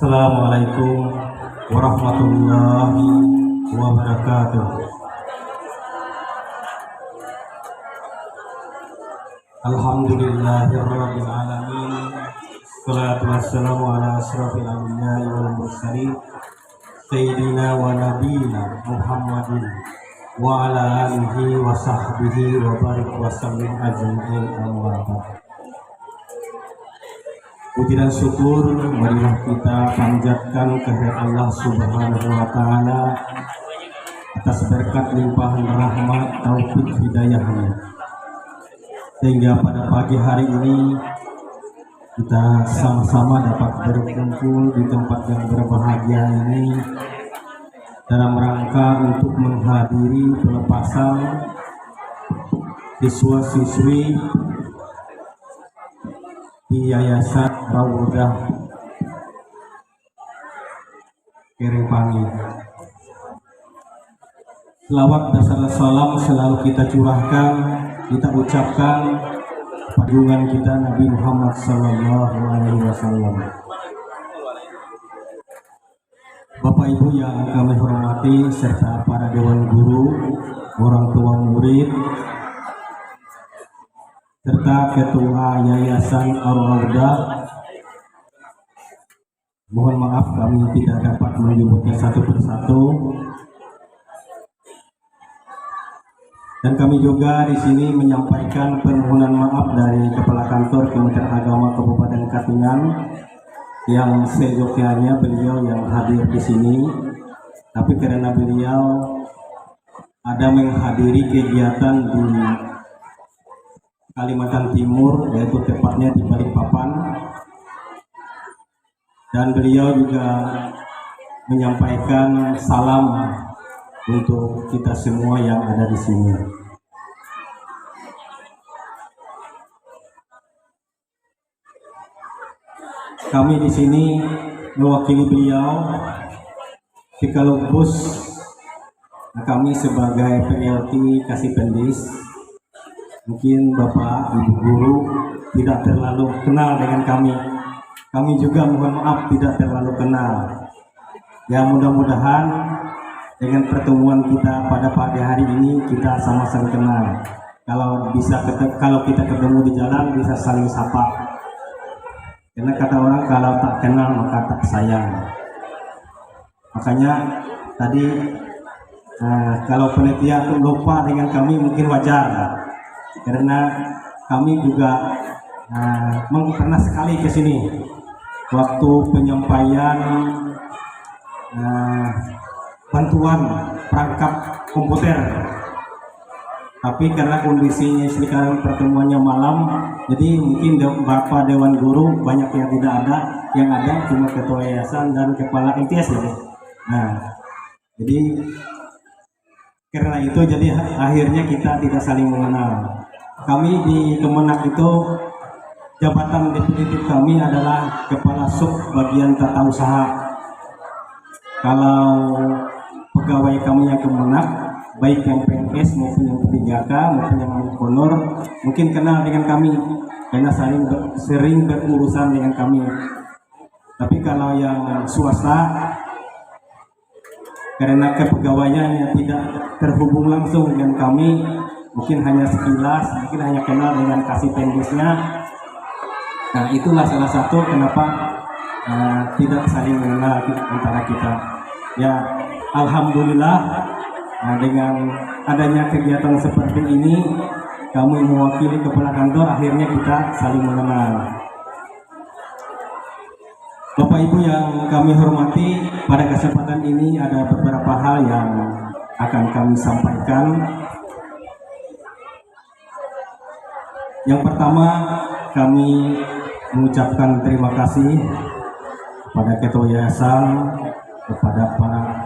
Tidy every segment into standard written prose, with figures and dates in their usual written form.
Assalamualaikum warahmatullahi wabarakatuh. Alhamdulillahirabbil alamin. Wassalatu wassalamu ala asyrafil anbiya'i wal mursalin sayyidina wa nabiyina Muhammadin wa ala alihi wa sahbihi wa barik wa sallim ajma'in, amma ba'd. Puji dan syukur marilah kita panjatkan kehadirat Allah Subhanahu wa taala atas berkat limpahan rahmat taufik hidayahnya, sehingga pada pagi hari ini kita sama-sama dapat berkumpul di tempat yang berbahagia ini dalam rangka untuk menghadiri pelepasan siswa-siswi di Yayasan Rawdah Keringpangi. Selawat dan salam selalu kita curahkan, kita ucapkan junjungan kita Nabi Muhammad Sallallahu Alaihi Wasallam. Bapak Ibu yang kami hormati serta para dewan guru, orang tua murid, serta Ketua Yayasan Ar-Rawdah, mohon maaf kami tidak dapat menyebutnya satu persatu. Dan kami juga di sini menyampaikan permohonan maaf dari Kepala Kantor Kementerian Agama Kabupaten Katingan yang seyogyanya beliau yang hadir di sini, tapi karena beliau ada menghadiri kegiatan di Kalimantan Timur, yaitu tepatnya di Balikpapan, dan beliau juga menyampaikan salam untuk kita semua yang ada di sini. Kami di sini mewakili beliau sekaligus kami sebagai PLT Kasipendis. Mungkin Bapak Ibu Guru tidak terlalu kenal dengan kami. Kami juga mohon maaf tidak terlalu kenal. Ya, mudah-mudahan dengan pertemuan kita pada pagi hari ini kita sama-sama kenal. Kalau kita ketemu di jalan bisa saling sapa. Karena kata orang kalau tak kenal maka tak sayang. Makanya tadi kalau panitia lupa dengan kami mungkin wajar. Karena kami juga pernah sekali ke sini waktu penyampaian bantuan perangkat komputer, tapi karena kondisinya sekarang pertemuannya malam, jadi mungkin Bapak Dewan Guru banyak yang tidak ada, yang ada cuma Ketua Yayasan dan Kepala MTS ya. Nah, jadi karena itu jadi akhirnya kita tidak saling mengenal. Kami di Kemenak itu jabatan definitif kami adalah Kepala Sub Bagian Tata Usaha. Kalau pegawai kami yang Kemenak, baik yang PNS maupun yang P3K maupun yang honor, mungkin kenal dengan kami karena sering berurusan dengan kami. Tapi kalau yang swasta, karena kepegawaiannya yang tidak terhubung langsung dengan kami, mungkin hanya sekilas, mungkin hanya kenal dengan Kasipendisnya. Nah, itulah salah satu kenapa tidak saling mengenal antara kita. Ya, alhamdulillah dengan adanya kegiatan seperti ini, kami mewakili Kepala Kantor, akhirnya kita saling mengenal. Bapak Ibu yang kami hormati, pada kesempatan ini ada beberapa hal yang akan kami sampaikan. Yang pertama, kami mengucapkan terima kasih kepada Ketua Yayasan, kepada para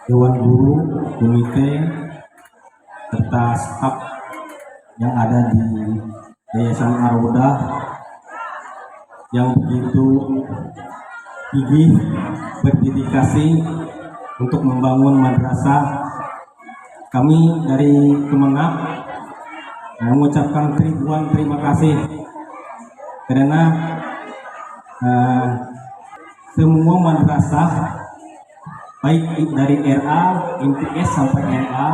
Dewan Guru, komite, serta staf yang ada di Yayasan Ar-Rawdah yang begitu gigih berdedikasi untuk membangun madrasah. Kami dari Kemenak mengucapkan ribuan terima kasih karena semua madrasah baik dari RA, MTS sampai MA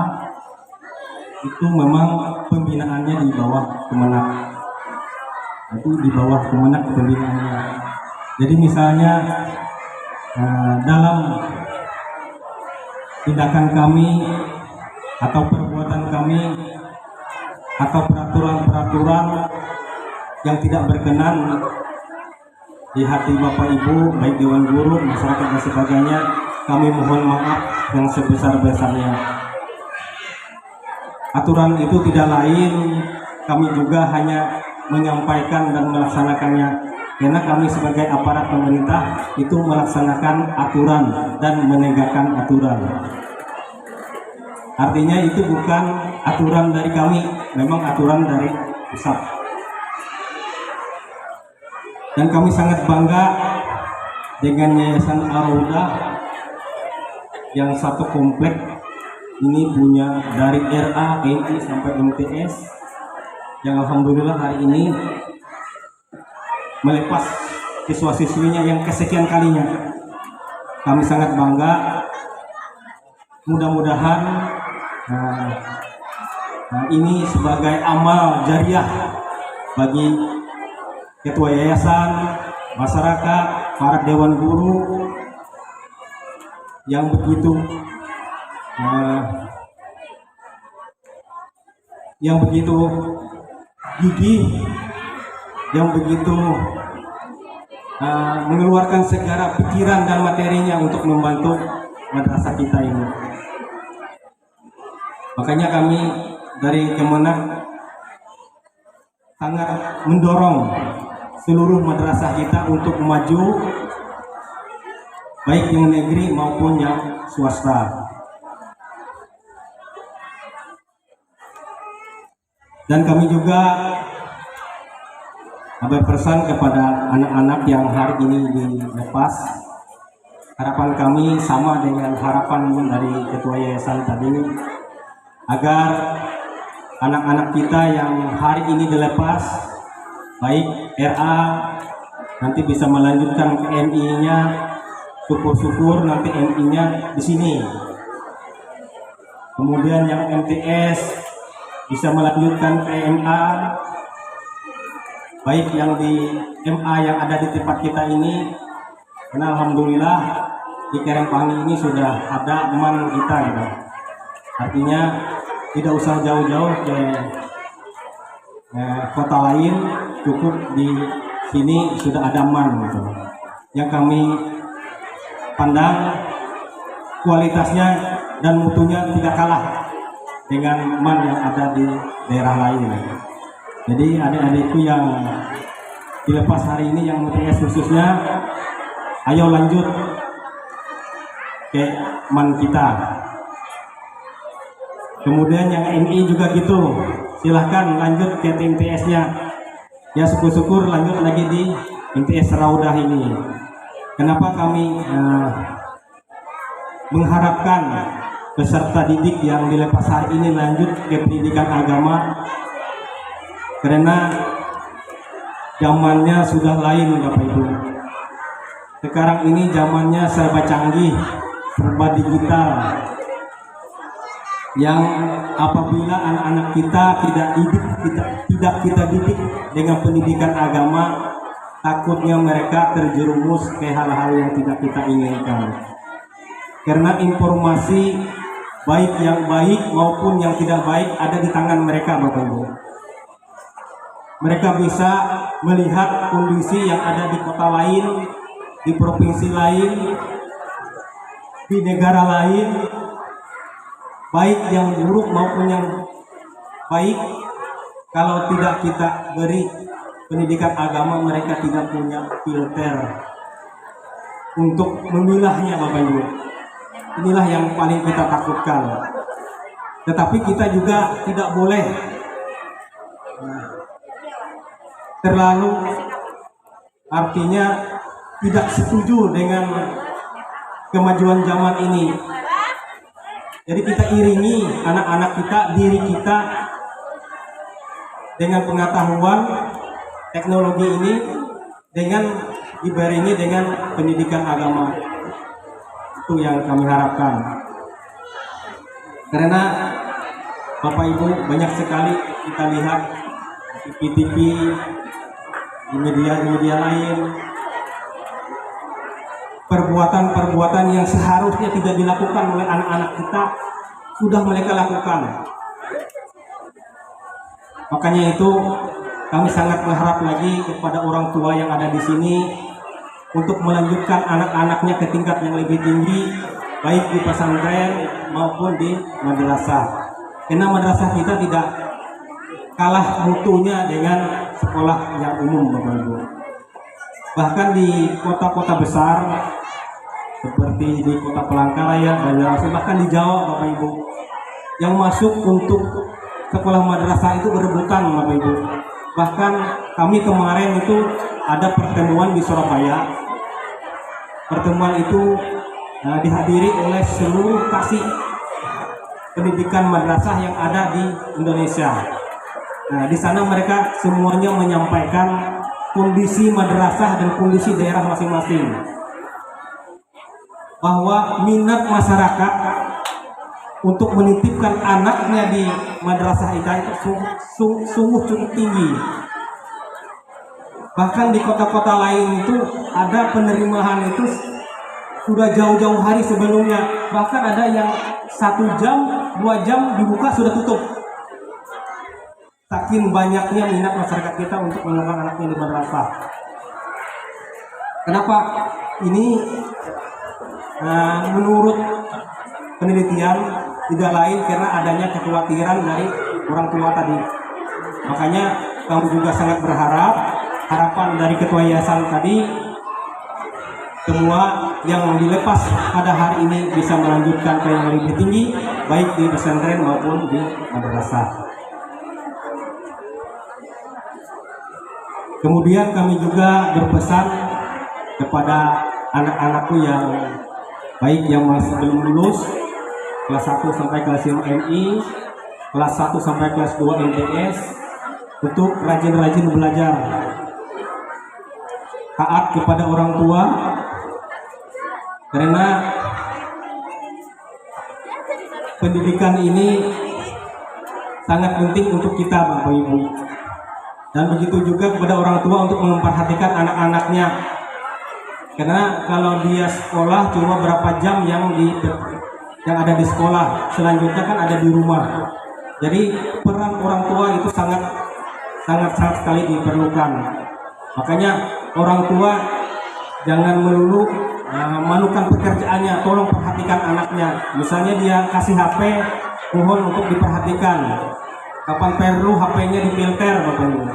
itu memang pembinaannya di bawah Kemenak. Itu di bawah Kemenak pembinaannya. Jadi misalnya dalam tindakan kami atau perbuatan kami atau peraturan-peraturan yang tidak berkenan di hati Bapak Ibu, baik Dewan Guru, masyarakat dan sebagainya, kami mohon maaf yang sebesar-besarnya. Aturan itu tidak lain, kami juga hanya menyampaikan dan melaksanakannya, karena kami sebagai aparat pemerintah itu melaksanakan aturan dan menegakkan aturan. Artinya itu bukan aturan dari kami, memang aturan dari pusat. Dan kami sangat bangga dengan Yayasan Ar-Raudah yang satu komplek ini punya dari RA, MI sampai MTS, yang alhamdulillah hari ini melepas siswa-siswinya yang kesekian kalinya. Kami sangat bangga. Mudah-mudahan ini sebagai amal jariah bagi ketua yayasan, masyarakat, para dewan guru yang begitu gigih, yang begitu mengeluarkan segala pikiran dan materinya untuk membantu madrasah kita ini. Makanya kami dari Kemenak sangat mendorong seluruh madrasah kita untuk maju, baik yang negeri maupun yang swasta. Dan kami juga berpesan kepada anak-anak yang hari ini dilepas. Harapan kami sama dengan harapan dari ketua yayasan tadi, agar anak-anak kita yang hari ini dilepas, baik RA nanti bisa melanjutkan ke MI-nya, syukur-syukur nanti MI-nya di sini. Kemudian yang MTS bisa melanjutkan ke MA, baik yang di MA yang ada di tempat kita ini. Karena alhamdulillah di Karangpangi ini sudah ada teman kita gitu. Artinya tidak usah jauh-jauh ke kota lain, cukup di sini sudah ada MAN gitu. Yang kami pandang kualitasnya dan mutunya tidak kalah dengan MAN yang ada di daerah lain. Jadi adik-adikku yang dilepas hari ini, yang MTS khususnya, ayo lanjut ke MAN kita. Kemudian yang MI juga gitu, silahkan lanjut ke MTS-nya. Ya syukur-syukur lanjut lagi di MTS Raudah ini. Kenapa kami mengharapkan peserta didik yang dilepas hari ini lanjut ke pendidikan agama? Karena zamannya sudah lain Bapak Ibu. Sekarang ini zamannya serba canggih, serba digital. Yang apabila anak-anak kita tidak kita didik dengan pendidikan agama, takutnya mereka terjerumus ke hal-hal yang tidak kita inginkan. Karena informasi baik yang baik maupun yang tidak baik ada di tangan mereka, Bapak Ibu. Mereka bisa melihat kondisi yang ada di kota lain, di provinsi lain, di negara lain, baik yang buruk maupun yang baik. Kalau tidak kita beri pendidikan agama, mereka tidak punya filter untuk memilahnya, Bapak Ibu. Inilah yang paling kita takutkan. Tetapi kita juga tidak boleh terlalu, artinya tidak setuju dengan kemajuan zaman ini. Jadi kita iringi anak-anak kita, diri kita dengan pengetahuan teknologi ini, dengan dibarengi dengan pendidikan agama. Itu yang kami harapkan. Karena Bapak Ibu, banyak sekali kita lihat di TV, di media-media lain, perbuatan-perbuatan yang seharusnya tidak dilakukan oleh anak-anak kita sudah mereka lakukan. Makanya itu kami sangat berharap lagi kepada orang tua yang ada di sini untuk melanjutkan anak-anaknya ke tingkat yang lebih tinggi, baik di pesantren maupun di madrasah. Karena madrasah kita tidak kalah mutunya dengan sekolah yang umum, Bapak Ibu. Bahkan di kota-kota besar seperti di Kota Palangkaraya, Banjarmasin, bahkan di Jawa, Bapak Ibu, yang masuk untuk sekolah madrasah itu berebutan, Bapak Ibu. Bahkan kami kemarin itu ada pertemuan di Surabaya. Pertemuan itu dihadiri oleh seluruh kasih pendidikan madrasah yang ada di Indonesia. Nah, di sana mereka semuanya menyampaikan kondisi madrasah dan kondisi daerah masing-masing. Bahwa minat masyarakat untuk menitipkan anaknya di madrasah itu sungguh cukup tinggi. Bahkan di kota-kota lain itu ada penerimaan itu sudah jauh-jauh hari sebelumnya. Bahkan ada yang 1 jam, 2 jam dibuka sudah tutup. Saking banyaknya minat masyarakat kita untuk mengantar anaknya di madrasah. Kenapa? Ini menurut penelitian tidak lain karena adanya kekhawatiran dari orang tua tadi. Makanya kami juga sangat berharap harapan dari ketua yayasan tadi semua yang dilepas pada hari ini bisa melanjutkan ke yang lebih tinggi, baik di pesantren maupun di madrasah. Kemudian kami juga berpesan kepada anak-anakku yang baik yang masih belum lulus kelas 1 sampai kelas 5 MI, kelas 1 sampai kelas 2 MTS, untuk rajin-rajin belajar, taat kepada orang tua, karena pendidikan ini sangat penting untuk kita, Bapak Ibu. Dan begitu juga kepada orang tua untuk memperhatikan anak-anaknya. Karena kalau dia sekolah cuma berapa jam yang ada di sekolah, selanjutnya kan ada di rumah. Jadi peran orang tua itu sangat sekali diperlukan. Makanya orang tua jangan melulu malukan pekerjaannya, tolong perhatikan anaknya. Misalnya dia kasih HP, mohon untuk diperhatikan. Kapan perlu HP-nya difilter, Bapak Ibu.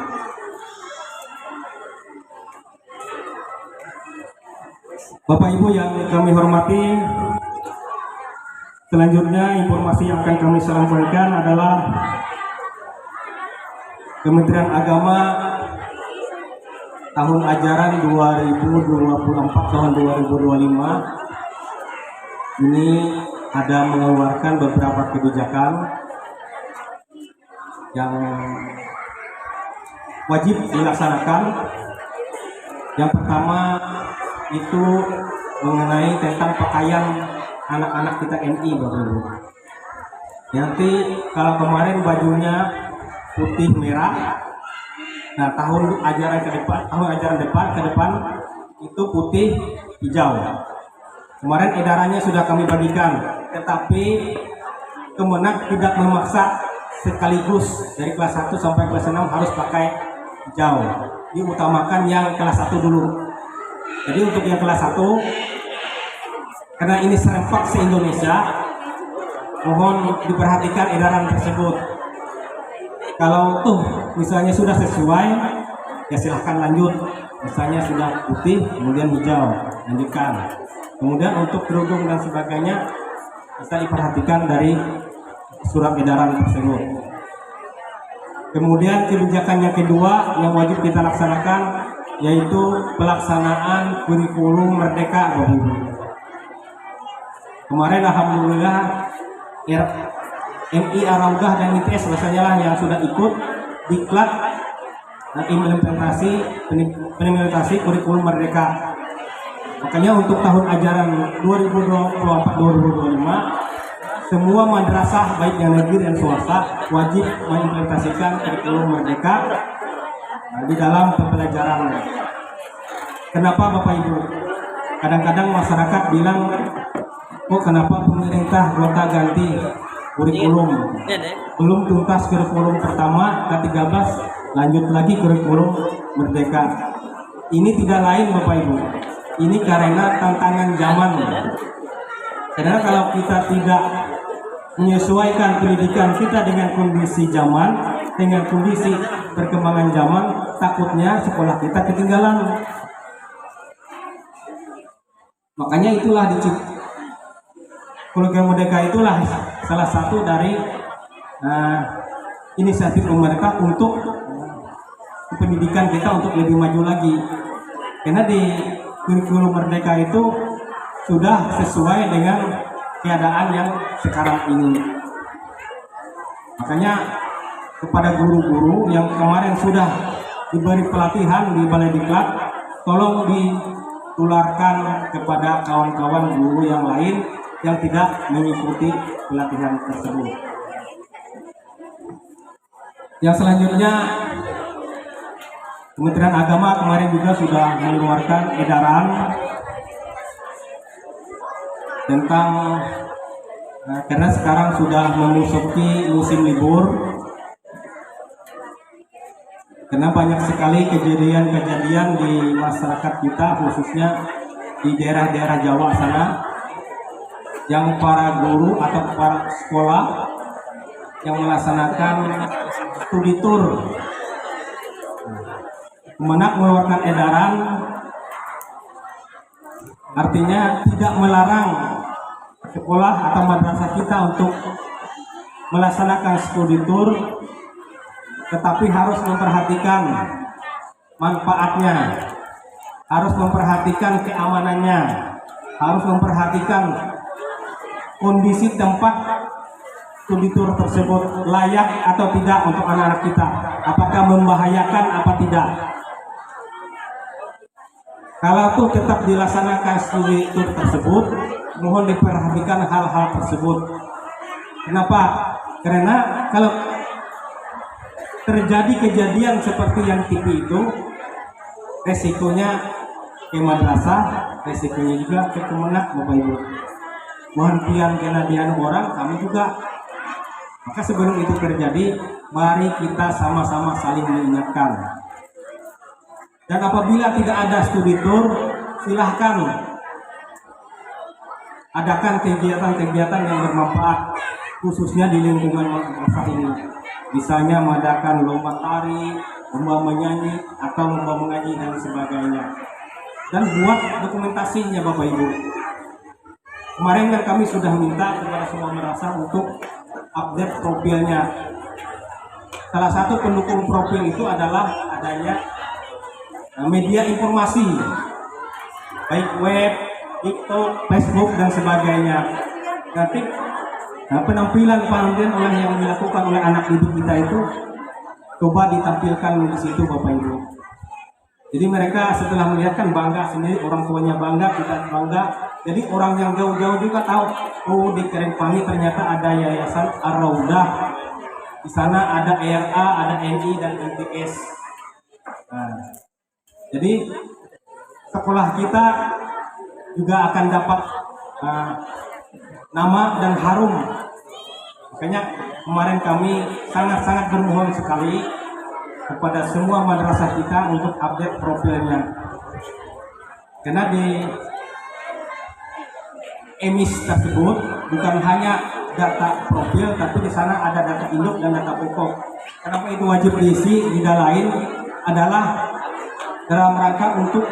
Bapak Ibu yang kami hormati, selanjutnya informasi yang akan kami sampaikan adalah Kementerian Agama tahun ajaran 2024 tahun 2025 ini ada mengeluarkan beberapa kebijakan yang wajib dilaksanakan. Yang pertama itu mengenai tentang pakaian anak-anak kita MI, Bapak Ibu. Nanti kalau kemarin bajunya putih merah, nah tahun ajaran ke depan itu putih hijau. Kemarin edarannya sudah kami bagikan, tetapi Kemenak tidak memaksa sekaligus dari kelas 1 sampai kelas 6 harus pakai hijau. Diutamakan yang kelas 1 dulu. Jadi untuk yang kelas 1, karena ini serempak se-Indonesia, mohon diperhatikan edaran tersebut. Kalau misalnya sudah sesuai, ya silahkan lanjut. Misalnya sudah putih, kemudian hijau, lanjutkan. Kemudian untuk kerudung dan sebagainya bisa diperhatikan dari surat edaran tersebut. Kemudian kebijakan yang kedua yang wajib kita laksanakan yaitu pelaksanaan kurikulum Merdeka, Bapak Ibu. Kemarin alhamdulillah MI Araudah dan ITS biasanya lah yang sudah ikut diklat implementasi kurikulum Merdeka. Makanya untuk tahun ajaran 2024-2025 semua madrasah baik yang negeri dan swasta wajib mengimplementasikan kurikulum Merdeka di dalam pembelajaran. Kenapa Bapak Ibu? Kadang-kadang masyarakat bilang, kok kenapa pemerintah gonta-ganti kurikulum? Belum tuntas kurikulum pertama ke-13, lanjut lagi kurikulum Merdeka. Ini tidak lain Bapak Ibu, ini karena tantangan zaman. Karena kalau kita tidak menyesuaikan pendidikan kita dengan kondisi zaman, dengan kondisi perkembangan zaman, takutnya sekolah kita ketinggalan. Makanya itulah kurikulum Merdeka itulah salah satu dari inisiatif pemerintah untuk pendidikan kita untuk lebih maju lagi. Karena di kurikulum Merdeka itu sudah sesuai dengan keadaan yang sekarang ini. Makanya kepada guru-guru yang kemarin sudah diberi pelatihan di Balai Diklat, tolong ditularkan kepada kawan-kawan guru yang lain yang tidak mengikuti pelatihan tersebut. Yang selanjutnya, Kementerian Agama kemarin juga sudah mengeluarkan edaran tentang karena sekarang sudah memasuki musim libur, karena banyak sekali kejadian-kejadian di masyarakat kita, khususnya di daerah-daerah Jawa sana, yang para guru atau para sekolah yang melaksanakan studi tour mengeluarkan edaran, artinya tidak melarang sekolah atau madrasah kita untuk melaksanakan studi tour, tetapi harus memperhatikan manfaatnya, harus memperhatikan keamanannya, harus memperhatikan kondisi tempat studi tour tersebut layak atau tidak untuk anak-anak kita, apakah membahayakan apa tidak. Kalau tuh tetap dilaksanakan studi tour tersebut, mohon diperhatikan hal-hal tersebut. Kenapa? Karena kalau terjadi kejadian seperti yang TV itu, resikonya ke madrasah, resikonya juga ke kemenak Bapak Ibu. Mohon pian kenadian orang, kami juga. Maka sebelum itu terjadi, mari kita sama-sama saling mengingatkan. Dan apabila tidak ada studi tour, silahkan adakan kegiatan-kegiatan yang bermanfaat, khususnya di lingkungan madrasah ini. Misalnya mengadakan lomba tari, lomba menyanyi, atau lomba mengaji dan sebagainya. Dan buat dokumentasinya Bapak Ibu. Kemarin kan kami sudah minta kepada semua madrasah untuk update profilnya. Salah satu pendukung profil itu adalah adanya media informasi, baik web, TikTok, Facebook dan sebagainya. Nanti penampilan oleh yang dilakukan oleh anak didik kita itu coba ditampilkan di situ Bapak Ibu. Jadi mereka setelah melihat kan bangga sendiri, orang tuanya bangga, kita bangga. Jadi orang yang jauh-jauh juga tahu, oh di Kerengpangi ternyata ada Yayasan Ar-Raudah. Di sana ada ERA, ada NI dan NTS. Nah, jadi sekolah kita juga akan dapat nama dan harum. Makanya kemarin kami sangat-sangat bermohon sekali kepada semua madrasah kita untuk update profilnya. Karena di emis tersebut bukan hanya data profil, tapi di sana ada data induk dan data pokok. Kenapa itu wajib diisi? Tidak lain adalah dalam rangka untuk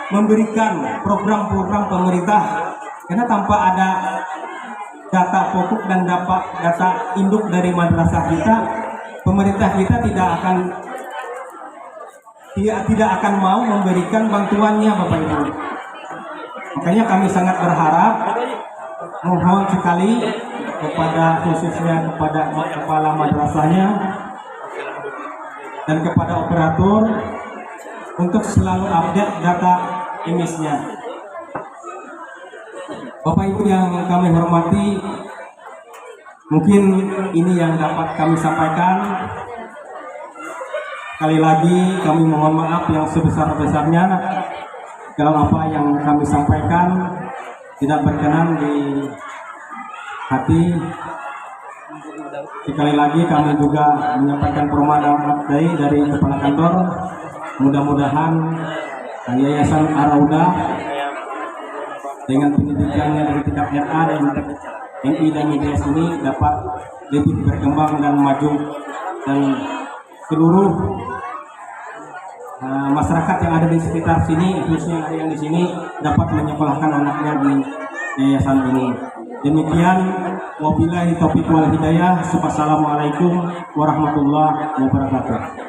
memberikan program-program pemerintah. Karena tanpa ada data pokok dan data induk dari madrasah kita, pemerintah kita tidak akan mau memberikan bantuannya Bapak Ibu. Makanya kami sangat berharap, mohon sekali khususnya kepada kepala madrasahnya dan kepada operator untuk selalu update data emisnya. Bapak Ibu yang kami hormati, mungkin ini yang dapat kami sampaikan. Sekali lagi kami mohon maaf yang sebesar-besarnya kalau apa yang kami sampaikan tidak berkenan di hati. Sekali lagi kami juga menyampaikan permohonan maaf dari Kepala Kantor. Mudah-mudahan Yayasan Arauda dengan pendidikannya dari tingkat RA dan MI dan IDS ini dapat lebih berkembang dan maju, dan seluruh masyarakat yang ada di sekitar sini, khususnya yang di sini, dapat menyekolahkan anaknya di yayasan ini. Demikian, wabillahi taufiq wal hidayah. Wassalamualaikum warahmatullahi wabarakatuh.